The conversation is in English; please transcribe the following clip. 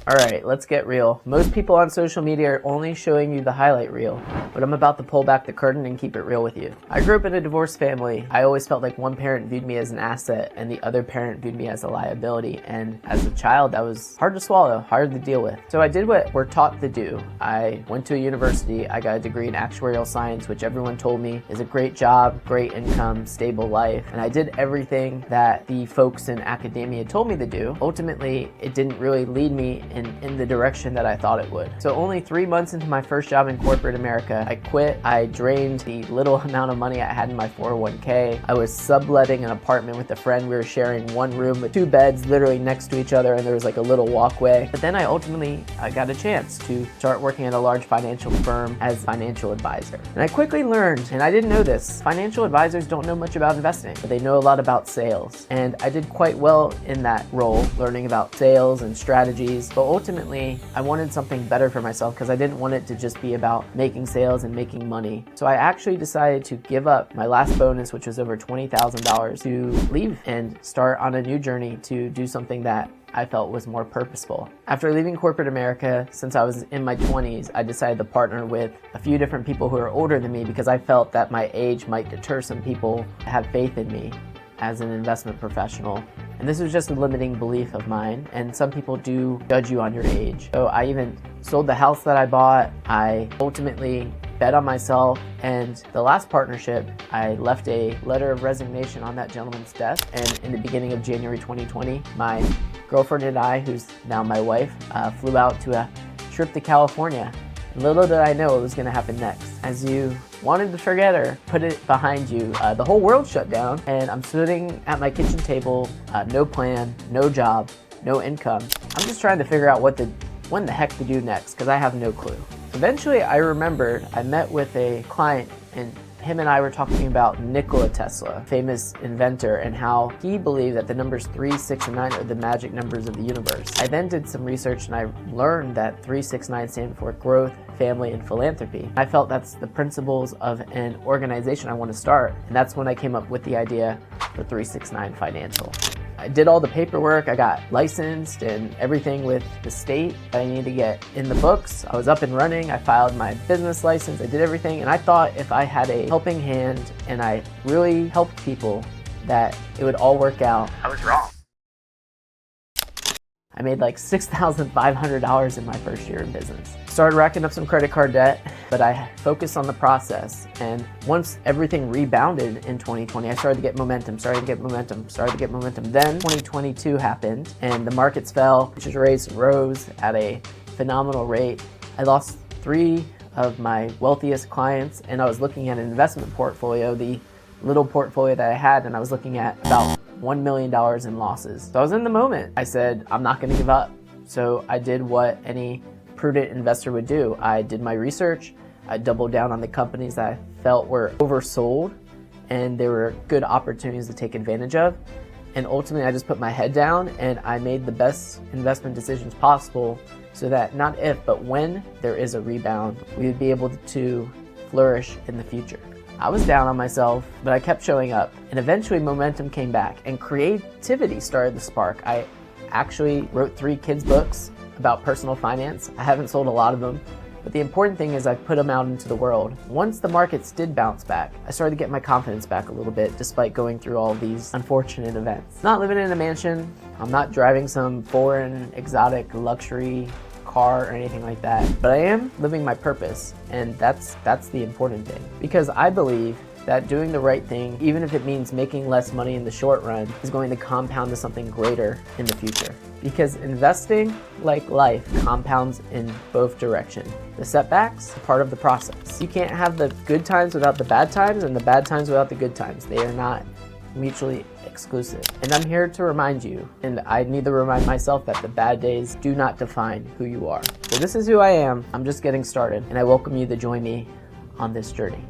Alright, let's get real. Most people on social media are only showing you the highlight reel, but I'm about to pull back the curtain and keep it real with you. I grew up in a divorced family. I always felt like one parent viewed me as an asset and the other parent viewed me as a liability, and as a child that was hard to swallow, hard to deal with. So I did what we're taught to do. I went to a university, I got a degree in actuarial science, which everyone told me is a great job, great income, stable life, and I did everything that the folks in academia told me to do. Ultimately, it didn't really lead me in the direction that I thought it would. So only 3 months into my first job in corporate America, I quit. I drained the little amount of money I had in my 401k. I was subletting an apartment with a friend. We were sharing one room with 2 beds literally next to each other, and there was like a little walkway. But then I got a chance to start working at a large financial firm as a financial advisor. And I quickly learned, and I didn't know this, financial advisors don't know much about investing, but they know a lot about sales. And I did quite well in that role, learning about sales and strategies, but ultimately I wanted something better for myself because I didn't want it to just be about making sales and making money. So I actually decided to give up my last bonus, which was over $20,000, to leave and start on a new journey to do something that I felt was more purposeful. After leaving corporate America, since I was in my 20s, I decided to partner with a few different people who are older than me because I felt that my age might deter some people to have faith in me as an investment professional. And this was just a limiting belief of mine, and some people do judge you on your age. So I even sold the house that I bought. I ultimately bet on myself, and the last partnership, I left a letter of resignation on that gentleman's desk, and in the beginning of January 2020, my girlfriend and I, who's now my wife, flew out to a trip to California. Little did I know what was going to happen next. As you wanted to forget or put it behind you, the whole world shut down, and I'm sitting at my kitchen table, no plan, no job, no income. I'm just trying to figure out when the heck to do next, because I have no clue. Eventually, I remembered I met with a client, and him and I were talking about Nikola Tesla, famous inventor, and how he believed that the numbers 3, 6, and 9 are the magic numbers of the universe. I then did some research and I learned that 3, 6, 9 stand for growth, family, and philanthropy. I felt that's the principles of an organization I want to start, and that's when I came up with the idea for 369 Financial. I did all the paperwork, I got licensed and everything with the state that I needed to get in the books. I was up and running, I filed my business license, I did everything, and I thought if I had a helping hand and I really helped people that it would all work out. I was wrong. I made like $6,500 in my first year in business. Started racking up some credit card debt, but I focused on the process. And once everything rebounded in 2020, I started to get momentum. Then 2022 happened and the markets fell, interest rates rose at a phenomenal rate. I lost 3 of my wealthiest clients, and I was looking at an investment portfolio, the little portfolio that I had, and I was looking at about $1 million in losses. So I was in the moment. I said, I'm not going to give up. So I did what any prudent investor would do. I did my research. I doubled down on the companies that I felt were oversold and there were good opportunities to take advantage of. And ultimately, I just put my head down and I made the best investment decisions possible so that not if, but when there is a rebound, we would be able to flourish in the future. I was down on myself, but I kept showing up, and eventually momentum came back and creativity started to spark. I actually wrote 3 kids' books about personal finance. I haven't sold a lot of them, but the important thing is I put them out into the world. Once the markets did bounce back, I started to get my confidence back a little bit despite going through all these unfortunate events. Not living in a mansion, I'm not driving some foreign exotic luxury car or anything like that, but I am living my purpose, and that's the important thing, because I believe that doing the right thing, even if it means making less money in the short run, is going to compound to something greater in the future. Because investing, like life, compounds in both directions. The setbacks are part of the process. You can't have the good times without the bad times, and the bad times without the good times. They are not mutually exclusive. And I'm here to remind you, and I need to remind myself, that the bad days do not define who you are. So this is who I am. I'm just getting started, and I welcome you to join me on this journey.